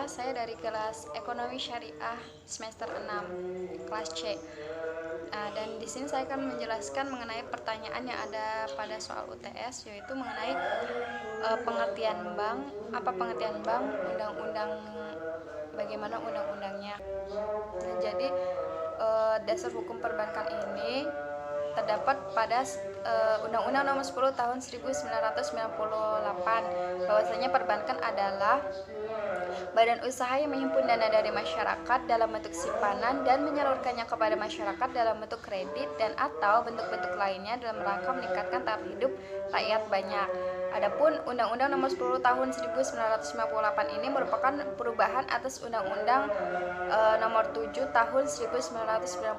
saya dari kelas Ekonomi Syariah semester 6, kelas C. Dan di sini saya akan menjelaskan mengenai pertanyaan yang ada pada soal UTS, yaitu mengenai pengertian bank, apa pengertian bank, undang-undang, bagaimana undang-undangnya. Nah, jadi dasar hukum perbankan ini terdapat pada Undang-Undang Nomor 10 Tahun 1998, bahwasanya perbankan adalah badan usaha yang menghimpun dana dari masyarakat dalam bentuk simpanan dan menyalurkannya kepada masyarakat dalam bentuk kredit dan atau bentuk-bentuk lainnya dalam rangka meningkatkan taraf hidup rakyat banyak. Adapun Undang-Undang Nomor 10 Tahun 1998 ini merupakan perubahan atas Undang-Undang Nomor 7 Tahun 1992.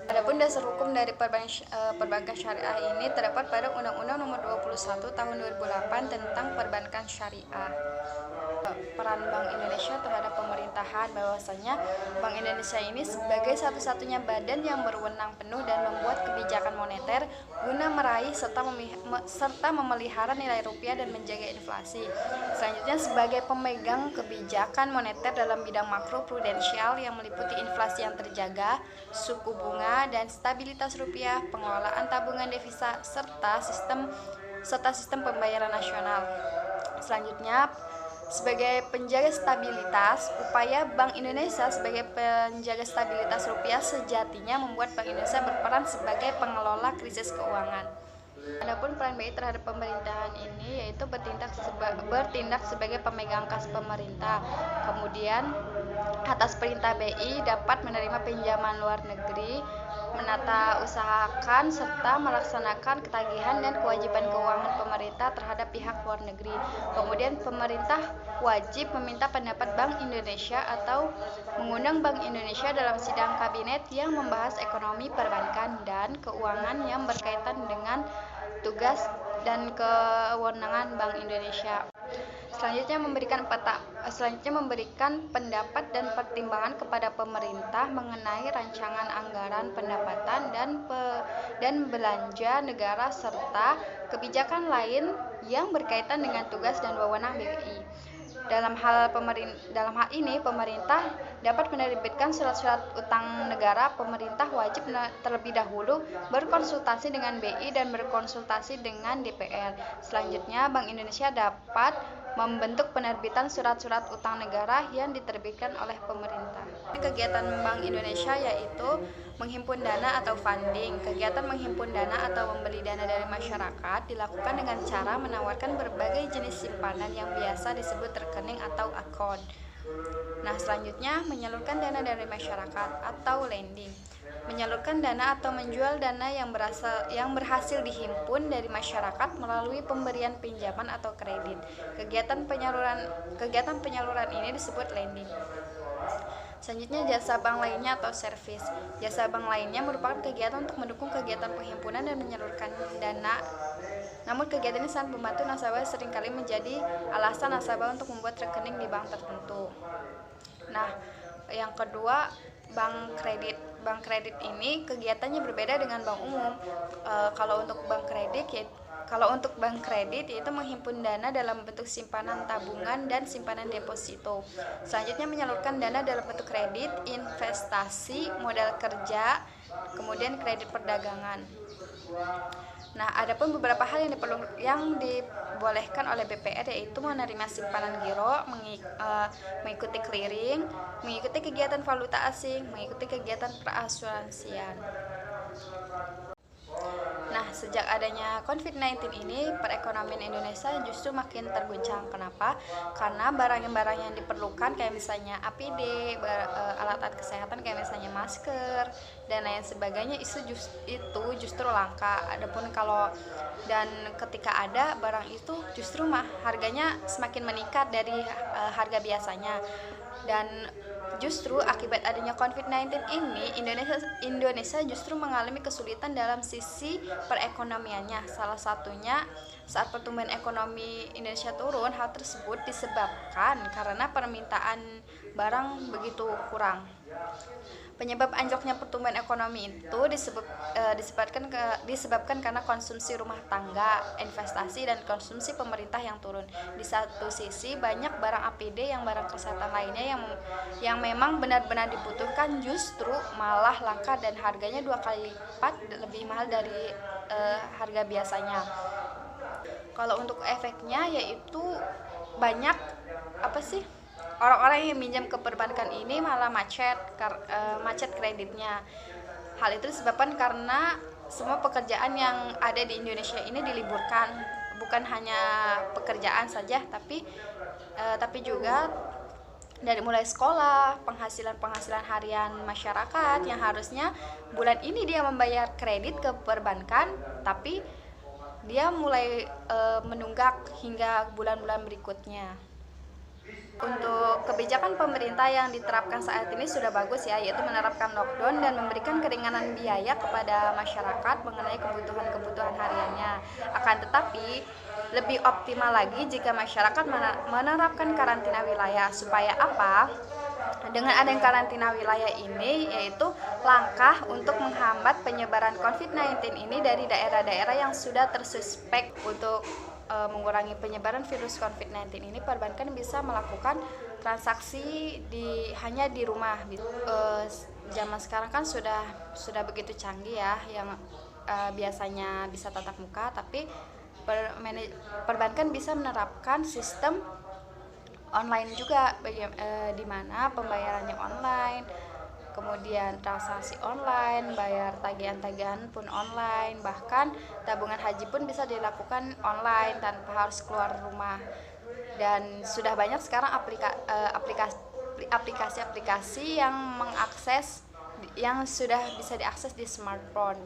Adapun dasar hukum dari perbankan syariah ini terdapat pada Undang-Undang Nomor 21 Tahun 2008 tentang perbankan syariah. Peran Bank Indonesia terhadap pemerintahan, bahwasanya Bank Indonesia ini sebagai satu-satunya badan yang berwenang penuh dan membuat kebijakan moneter guna meraih serta memelihara nilai rupiah dan menjaga inflasi. Selanjutnya, sebagai pemegang kebijakan moneter dalam bidang makro prudensial yang meliputi inflasi yang terjaga, suku bunga dan stabilitas rupiah, pengelolaan tabungan devisa serta sistem pembayaran nasional. Selanjutnya, sebagai penjaga stabilitas, upaya Bank Indonesia sebagai penjaga stabilitas rupiah sejatinya membuat Bank Indonesia berperan sebagai pengelola krisis keuangan. Adapun peran BI terhadap pemerintahan ini yaitu bertindak sebagai pemegang kas pemerintah. Kemudian atas perintah BI dapat menerima pinjaman luar negeri, menata usahakan serta melaksanakan ketagihan dan kewajiban keuangan pemerintah terhadap pihak luar negeri. Kemudian pemerintah wajib meminta pendapat Bank Indonesia atau mengundang Bank Indonesia dalam sidang kabinet yang membahas ekonomi perbankan dan keuangan yang berkaitan dengan tugas dan kewenangan Bank Indonesia. Selanjutnya memberikan pendapat dan pertimbangan kepada pemerintah mengenai rancangan anggaran pendapatan dan belanja negara serta kebijakan lain yang berkaitan dengan tugas dan wewenang BI. Dalam hal ini, pemerintah dapat menerbitkan surat-surat utang negara. Pemerintah wajib terlebih dahulu berkonsultasi dengan BI dan berkonsultasi dengan DPR. Selanjutnya, Bank Indonesia dapat membentuk penerbitan surat-surat utang negara yang diterbitkan oleh pemerintah. Kegiatan Bank Indonesia yaitu menghimpun dana atau funding. Kegiatan menghimpun dana atau membeli dana dari masyarakat dilakukan dengan cara menawarkan berbagai jenis simpanan yang biasa disebut rekening atau akun. Nah, selanjutnya menyalurkan dana dari masyarakat atau lending. Menyalurkan dana atau menjual dana yang berhasil dihimpun dari masyarakat melalui pemberian pinjaman atau kredit. Kegiatan penyaluran ini disebut lending. Selanjutnya, jasa bank lainnya atau servis. Jasa bank lainnya merupakan kegiatan untuk mendukung kegiatan penghimpunan dan menyalurkan dana. Namun kegiatan ini sangat membantu nasabah, seringkali menjadi alasan nasabah untuk membuat rekening di bank tertentu. Nah, yang kedua, bank kredit. Bank kredit ini kegiatannya berbeda dengan bank umum. Kalau untuk bank kredit yaitu menghimpun dana dalam bentuk simpanan tabungan dan simpanan deposito. Selanjutnya, menyalurkan dana dalam bentuk kredit, investasi, modal kerja, kemudian kredit perdagangan. Nah, adapun beberapa hal yang dibolehkan oleh BPR yaitu menerima simpanan giro, mengikuti clearing, mengikuti kegiatan valuta asing, mengikuti kegiatan perasuransian. Nah, sejak adanya COVID-19 ini, perekonomian Indonesia justru makin terguncang. Kenapa? Karena barang-barang yang diperlukan kayak misalnya APD, alat-alat kesehatan kayak misalnya masker dan lain sebagainya itu justru langka. Dan ketika ada barang itu justru harganya semakin meningkat dari harga biasanya. Dan justru akibat adanya COVID-19 ini, Indonesia justru mengalami kesulitan dalam sisi perekonomiannya. Salah satunya saat pertumbuhan ekonomi Indonesia turun, hal tersebut disebabkan karena permintaan barang begitu kurang. Penyebab anjloknya pertumbuhan ekonomi itu disebabkan karena konsumsi rumah tangga, investasi, dan konsumsi pemerintah yang turun. Di satu sisi, banyak barang APD yang barang kesehatan lainnya yang memang benar-benar dibutuhkan justru malah langka dan harganya 2 kali lipat lebih mahal dari harga biasanya. Kalau untuk efeknya yaitu banyak orang-orang yang minjam ke perbankan ini malah macet kreditnya. Hal itu disebabkan karena semua pekerjaan yang ada di Indonesia ini diliburkan, bukan hanya pekerjaan saja, tapi juga dari mulai sekolah, penghasilan harian masyarakat yang harusnya bulan ini dia membayar kredit ke perbankan, tapi dia mulai menunggak hingga bulan-bulan berikutnya. Untuk kebijakan pemerintah yang diterapkan saat ini sudah bagus ya, yaitu menerapkan lockdown dan memberikan keringanan biaya kepada masyarakat mengenai kebutuhan hariannya. Akan tetapi, lebih optimal lagi jika masyarakat menerapkan karantina wilayah. Supaya apa? Dengan adanya karantina wilayah ini, yaitu langkah untuk menghambat penyebaran COVID-19 ini dari daerah-daerah yang sudah tersuspek. Untuk mengurangi penyebaran virus COVID-19 ini, perbankan bisa melakukan transaksi hanya di rumah. Zaman sekarang kan sudah begitu canggih ya, yang biasanya bisa tatap muka, tapi perbankan bisa menerapkan sistem online juga, di mana pembayarannya online, kemudian transaksi online, bayar tagihan-tagihan pun online, bahkan tabungan haji pun bisa dilakukan online tanpa harus keluar rumah. Dan sudah banyak sekarang aplikasi-aplikasi yang sudah bisa diakses di smartphone.